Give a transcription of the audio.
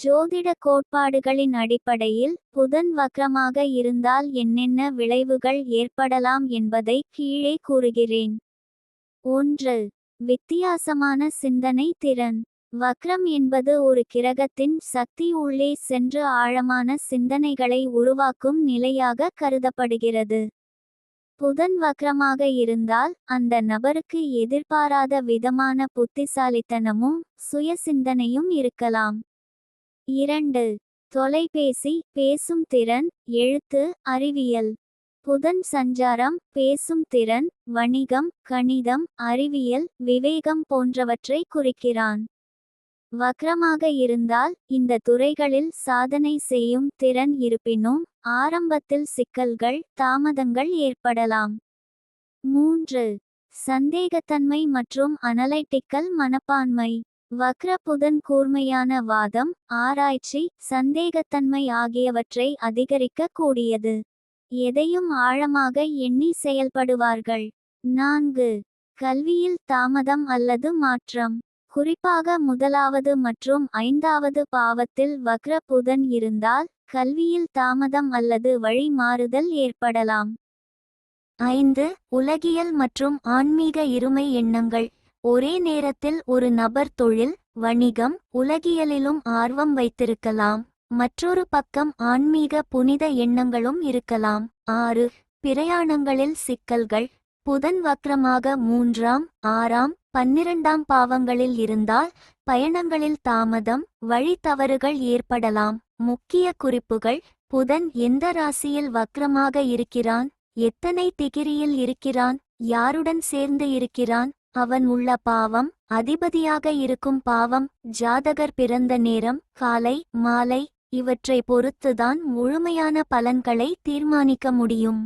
ஜோதிட கோட்பாடுகளின் அடிப்படையில் புதன் வக்ரமாக இருந்தால் என்னென்ன விளைவுகள் ஏற்படலாம் என்பதை கீழே கூறுகிறேன். 1. வித்தியாசமான சிந்தனை திறன். வக்ரம் என்பது ஒரு கிரகத்தின் சக்தி உள்ளே சென்று ஆழமான சிந்தனைகளை உருவாக்கும் நிலையாக கருதப்படுகிறது. புதன் வக்ரமாக இருந்தால் அந்த நபருக்கு எதிர்பாராத விதமான புத்திசாலித்தனமும் சுய சிந்தனையும் இருக்கலாம். 2. தொலைபேசி பேசும் திறன், எழுத்து, அறிவியல். புதன் சஞ்சாரம் பேசும் திறன், வணிகம், கணிதம், அறிவியல், விவேகம் போன்றவற்றை குறிக்கிறான். வக்ரமாக இருந்தால் இந்த துறைகளில் சாதனை செய்யும் திறன் இருப்பினும் ஆரம்பத்தில் சிக்கல்கள், தாமதங்கள் ஏற்படலாம். 3. சந்தேகத்தன்மை மற்றும் அனலைட்டிக்கல் மனப்பான்மை. வக்ர புதன் கூர்மையான வாதம், ஆராய்ச்சி, சந்தேகத்தன்மை ஆகியவற்றை அதிகரிக்க கூடியது. எதையும் ஆழமாக எண்ணி செயல்படுவார்கள். 4. கல்வியில் தாமதம் அல்லது மாற்றம். குறிப்பாக முதலாவது மற்றும் 5வது பாவத்தில் வக்ர புதன் இருந்தால் கல்வியில் தாமதம் அல்லது வழி மாறுதல் ஏற்படலாம். 5. உலகியல் மற்றும் ஆன்மீக இருமை எண்ணங்கள். ஒரே நேரத்தில் ஒரு நபர் தொழில், வணிகம், உலகியலிலும் ஆர்வம் வைத்திருக்கலாம். மற்றொரு பக்கம் ஆன்மீக புனித எண்ணங்களும் இருக்கலாம். 6. பிரயாணங்களில் சிக்கல்கள். புதன் வக்ரமாக 3ஆம், 6ஆம், 12ஆம் பாவங்களில் இருந்தால் பயணங்களில் தாமதம், வழி தவறுகள் ஏற்படலாம். முக்கிய குறிப்புகள்: புதன் எந்த ராசியில் வக்ரமாக இருக்கிறான், எத்தனை டிகிரியில் இருக்கிறான், யாருடன் சேர்ந்து இருக்கிறான், அவன் உள்ள பாவம், அதிபதியாக இருக்கும் பாவம், ஜாதகர் பிறந்த நேரம், காலை, மாலை, இவற்றை பொறுத்துதான் முழுமையான பலன்களை தீர்மானிக்க முடியும்.